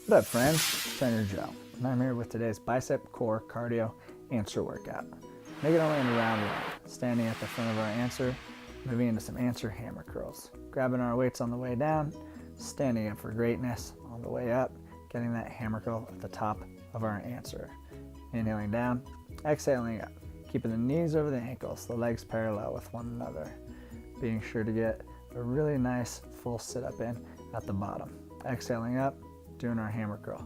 What up, friends? It's Trainer Joe, and I'm here with today's bicep core cardio answer workout. Make it only in round one, standing at the front of our answer, moving into some answer hammer curls, grabbing our weights on the way down, standing up for greatness on the way up, getting that hammer curl at the top of our answer. Inhaling down, exhaling up, keeping the knees over the ankles, the legs parallel with one another, being sure to get a really nice full sit-up in at the bottom. Exhaling up, doing our hammer curl.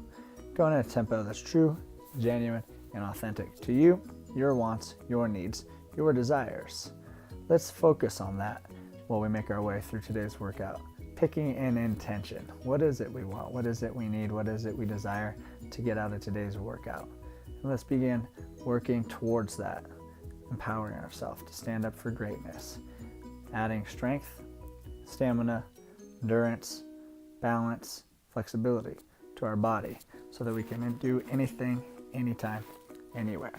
Going at a tempo that's true, genuine, and authentic to you, your wants, your needs, your desires. Let's focus on that while we make our way through today's workout. Picking an intention. What is it we want? What is it we need? What is it we desire to get out of today's workout? And let's begin working towards that, empowering ourselves to stand up for greatness. Adding strength, stamina, endurance, balance, flexibility to our body so that we can do anything, anytime, anywhere.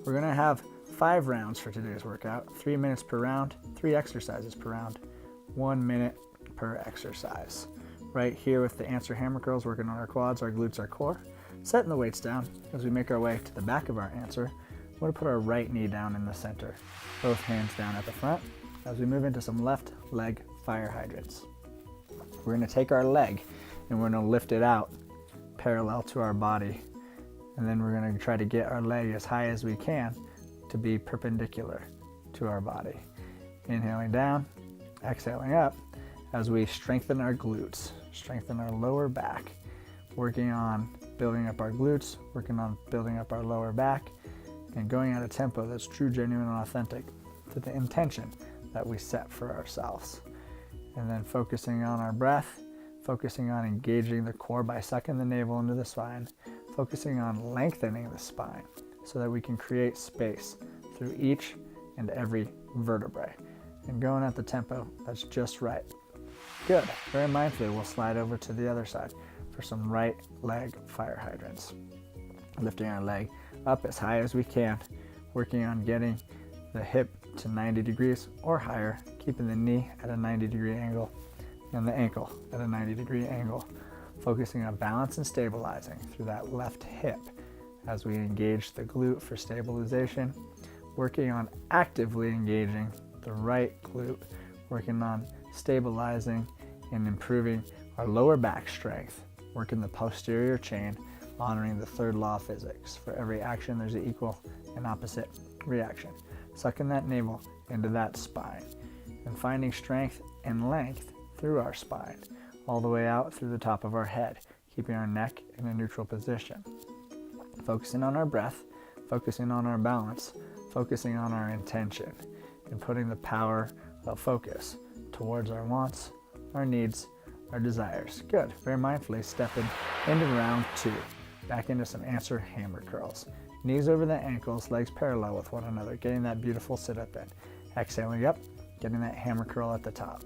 We're going to have 5 rounds for today's workout, 3 minutes per round, 3 exercises per round, 1 minute per exercise. Right here with the answer hammer curls, working on our quads, our glutes, our core. Setting the weights down as we make our way to the back of our answer. We're going to put our right knee down in the center, both hands down at the front as we move into some left leg fire hydrants. We're going to take our leg and we're going to lift it out parallel to our body, and then we're going to try to get our leg as high as we can to be perpendicular to our body. Inhaling down, exhaling up as we strengthen our glutes, strengthen our lower back, working on building up our glutes, working on building up our lower back, and going at a tempo that's true, genuine, and authentic to the intention that we set for ourselves. And then focusing on our breath, focusing on engaging the core by sucking the navel into the spine, focusing on lengthening the spine so that we can create space through each and every vertebrae, and going at the tempo that's just right. Good. Very mindfully, we'll slide over to the other side for some right leg fire hydrants. Lifting our leg up as high as we can, working on getting the hip to 90 degrees or higher, keeping the knee at a 90-degree angle and the ankle at a 90-degree angle, focusing on balance and stabilizing through that left hip as we engage the glute for stabilization, working on actively engaging the right glute, working on stabilizing and improving our lower back strength, working the posterior chain, honoring the third law of physics. For every action, there's an equal and opposite reaction. Sucking that navel into that spine and finding strength and length through our spine, all the way out through the top of our head, keeping our neck in a neutral position. Focusing on our breath, focusing on our balance, focusing on our intention, and putting the power of focus towards our wants, our needs, our desires. Good. Very mindfully stepping into round 2, back into some answer hammer curls. Knees over the ankles, legs parallel with one another, getting that beautiful sit-up in. Exhaling up, getting that hammer curl at the top.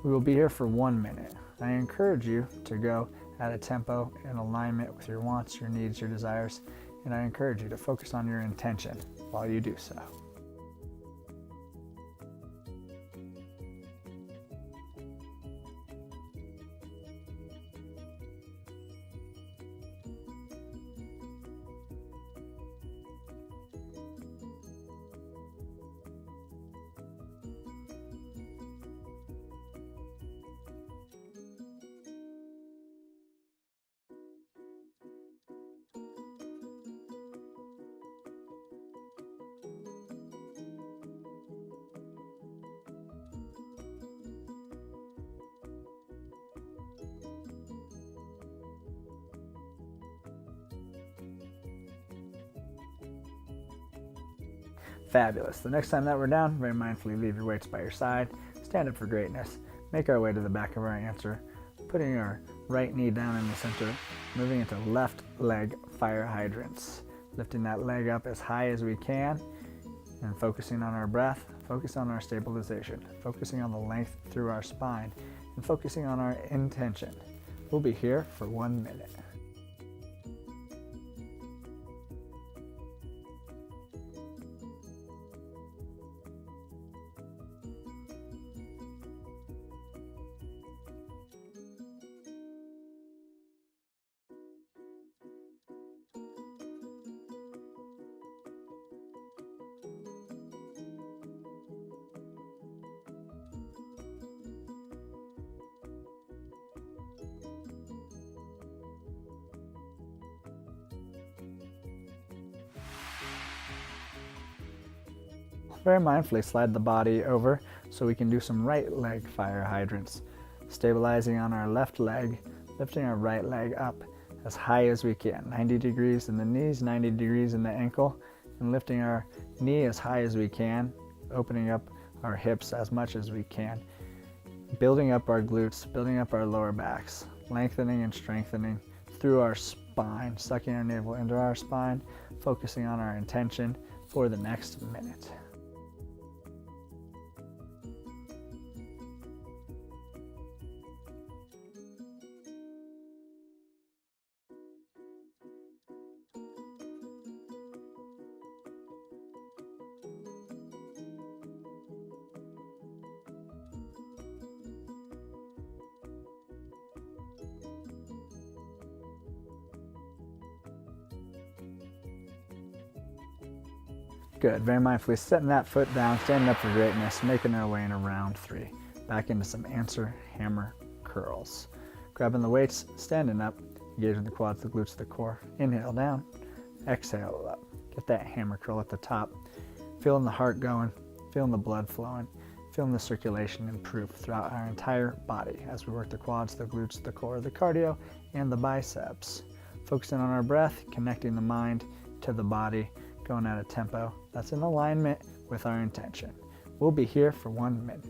We will be here for 1 minute. I encourage you to go at a tempo in alignment with your wants, your needs, your desires, and I encourage you to focus on your intention while you do so. Fabulous. The next time that we're down, very mindfully leave your weights by your side, stand up for greatness, make our way to the back of our answer, putting our right knee down in the center, moving into left leg fire hydrants, lifting that leg up as high as we can, and focusing on our breath, focus on our stabilization, focusing on the length through our spine, and focusing on our intention. We'll be here for 1 minute. Very mindfully slide the body over so we can do some right leg fire hydrants. Stabilizing on our left leg, lifting our right leg up as high as we can. 90 degrees in the knees, 90 degrees in the ankle, and lifting our knee as high as we can, opening up our hips as much as we can. Building up our glutes, building up our lower backs, lengthening and strengthening through our spine, sucking our navel into our spine, focusing on our intention for the next minute. Good, very mindfully setting that foot down, standing up for greatness, making our way into round 3. Back into some answer hammer curls. Grabbing the weights, standing up, engaging the quads, the glutes, the core. Inhale down, exhale up. Get that hammer curl at the top. Feeling the heart going, feeling the blood flowing, feeling the circulation improve throughout our entire body as we work the quads, the glutes, the core, the cardio, and the biceps. Focusing on our breath, connecting the mind to the body, going at a tempo that's in alignment with our intention. We'll be here for 1 minute.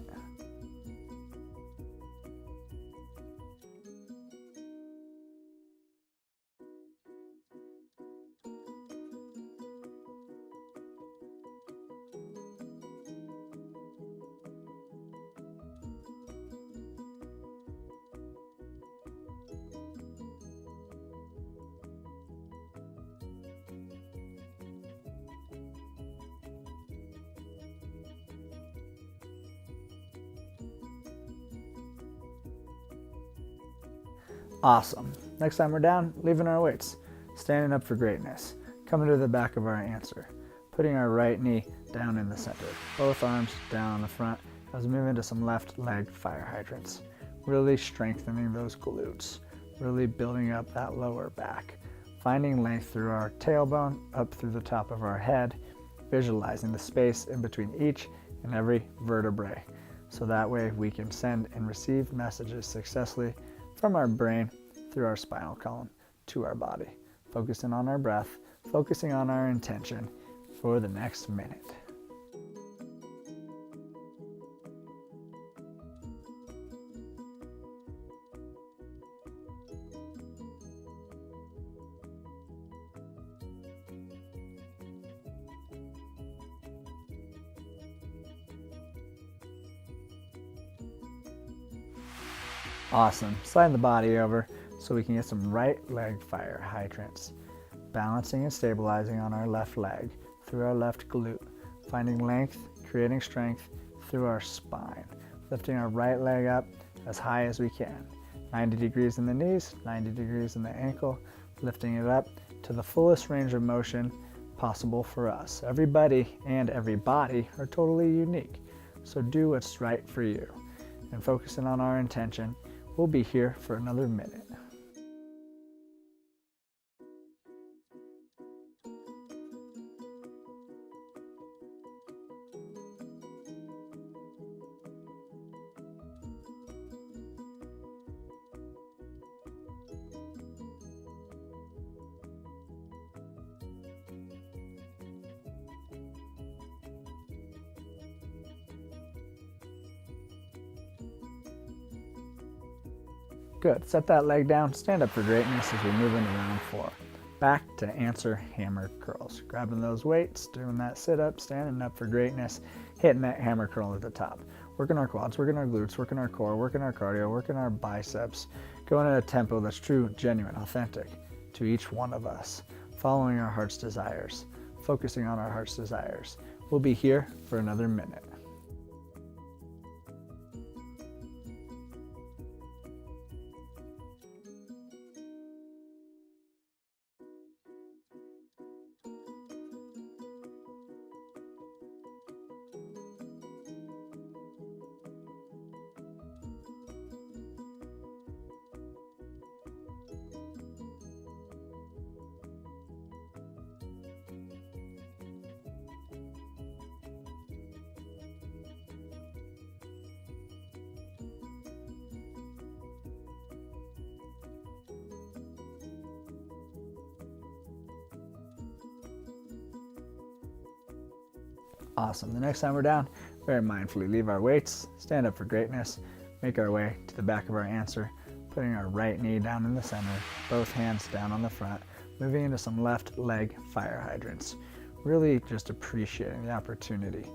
Awesome. Next time we're down, leaving our weights, standing up for greatness, coming to the back of our answer, putting our right knee down in the center, both arms down on the front as we move into some left leg fire hydrants, really strengthening those glutes, really building up that lower back, finding length through our tailbone, up through the top of our head, visualizing the space in between each and every vertebrae, so that way we can send and receive messages successfully from our brain through our spinal column to our body, focusing on our breath, focusing on our intention for the next minute. Awesome. Sliding the body over so we can get some right leg fire hydrants. Balancing and stabilizing on our left leg through our left glute. Finding length, creating strength through our spine. Lifting our right leg up as high as we can. 90 degrees in the knees, 90 degrees in the ankle. Lifting it up to the fullest range of motion possible for us. Everybody and every body are totally unique. So do what's right for you. And focusing on our intention, we'll be here for another minute. Good. Set that leg down. Stand up for greatness as we move into round 4. Back to answer hammer curls. Grabbing those weights, doing that sit-up, standing up for greatness, hitting that hammer curl at the top. Working our quads, working our glutes, working our core, working our cardio, working our biceps. Going at a tempo that's true, genuine, authentic to each one of us. Following our heart's desires. Focusing on our heart's desires. We'll be here for another minute. Awesome. The next time we're down, very mindfully leave our weights, stand up for greatness, make our way to the back of our answer, putting our right knee down in the center, both hands down on the front, moving into some left leg fire hydrants. Really just appreciating the opportunity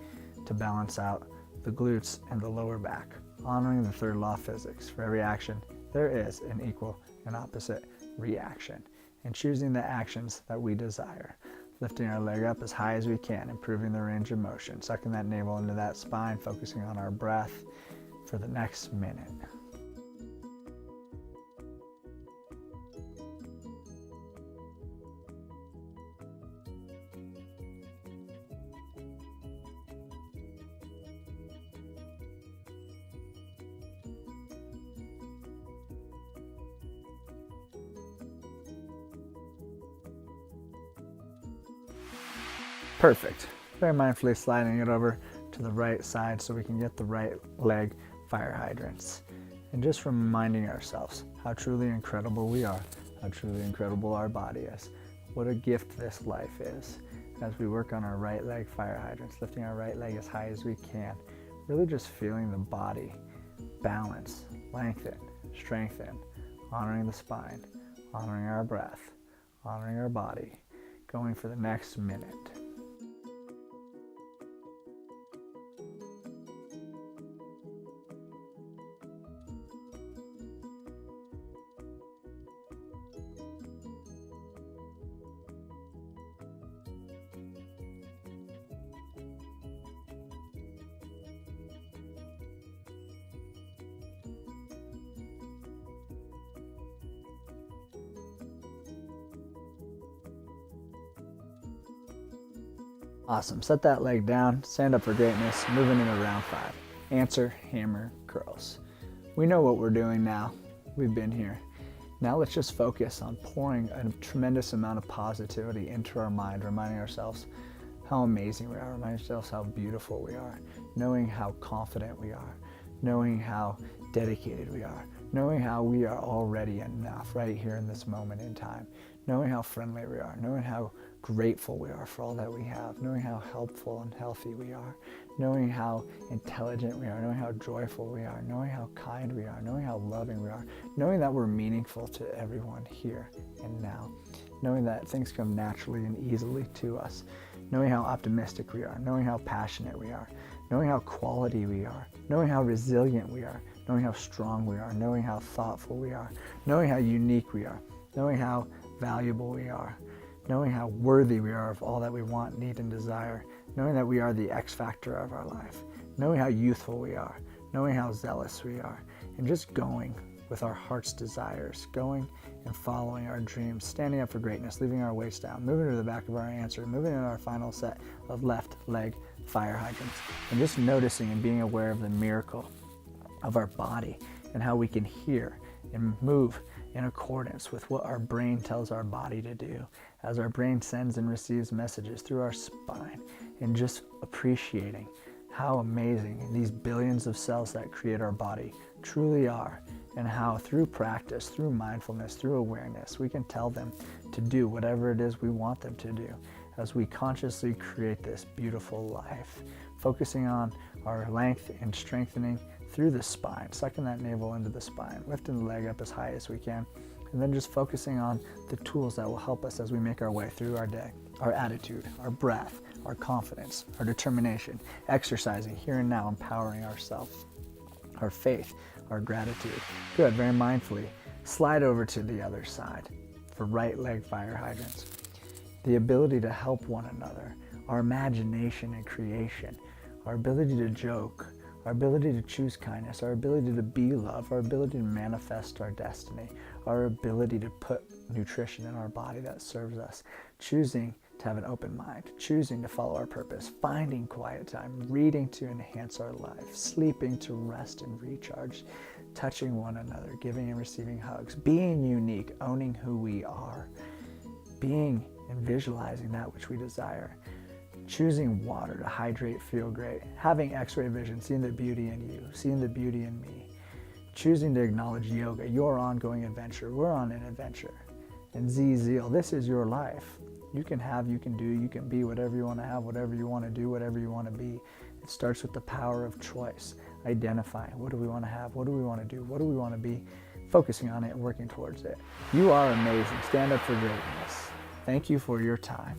to balance out the glutes and the lower back, honoring the third law of physics. For every action, there is an equal and opposite reaction, and choosing the actions that we desire. Lifting our leg up as high as we can, improving the range of motion, sucking that navel into that spine, focusing on our breath for the next minute. Perfect. Very mindfully sliding it over to the right side so we can get the right leg fire hydrants. And just reminding ourselves how truly incredible we are, how truly incredible our body is, what a gift this life is. As we work on our right leg fire hydrants, lifting our right leg as high as we can, really just feeling the body balance, lengthen, strengthen, honoring the spine, honoring our breath, honoring our body, going for the next minute. Awesome. Set that leg down, stand up for greatness, moving into round 5. Answer, hammer, curls. We know what we're doing now. We've been here. Now let's just focus on pouring a tremendous amount of positivity into our mind, reminding ourselves how amazing we are, reminding ourselves how beautiful we are, knowing how confident we are, knowing how dedicated we are, knowing how we are already enough right here in this moment in time, knowing how friendly we are, knowing how grateful we are for all that we have, knowing how helpful and healthy we are, knowing how intelligent we are, knowing how joyful we are, knowing how kind we are, knowing how loving we are, knowing that we're meaningful to everyone here and now, knowing that things come naturally and easily to us, knowing how optimistic we are, knowing how passionate we are, knowing how quality we are, knowing how resilient we are, knowing how strong we are, knowing how thoughtful we are, knowing how unique we are, knowing how valuable we are, knowing how worthy we are of all that we want, need, and desire, knowing that we are the X factor of our life, knowing how youthful we are, knowing how zealous we are, and just going with our heart's desires, going and following our dreams, standing up for greatness, leaving our weights down, moving to the back of our answer, moving into our final set of left leg fire hydrants, and just noticing and being aware of the miracle of our body and how we can hear and move in accordance with what our brain tells our body to do, as our brain sends and receives messages through our spine, and just appreciating how amazing these billions of cells that create our body truly are, and how through practice, through mindfulness, through awareness, we can tell them to do whatever it is we want them to do as we consciously create this beautiful life, focusing on our length and strengthening through the spine, sucking that navel into the spine, lifting the leg up as high as we can, and then just focusing on the tools that will help us as we make our way through our day, our attitude, our breath, our confidence, our determination, exercising here and now, empowering ourselves, our faith, our gratitude. Good, very mindfully, slide over to the other side for right leg fire hydrants. The ability to help one another, our imagination and creation, our ability to joke, our ability to choose kindness, our ability to be love, our ability to manifest our destiny, our ability to put nutrition in our body that serves us, choosing to have an open mind, choosing to follow our purpose, finding quiet time, reading to enhance our life, sleeping to rest and recharge, touching one another, giving and receiving hugs, being unique, owning who we are, being and visualizing that which we desire, choosing water to hydrate, feel great, having x-ray vision, seeing the beauty in you, seeing the beauty in me, choosing to acknowledge yoga, your ongoing adventure. We're on an adventure. And Z Zeal, this is your life. You can have, you can do, you can be whatever you want to have, whatever you want to do, whatever you want to be. It starts with the power of choice. Identifying, what do we want to have, what do we want to do, what do we want to be, focusing on it and working towards it. You are amazing. Stand up for greatness. Thank you for your time.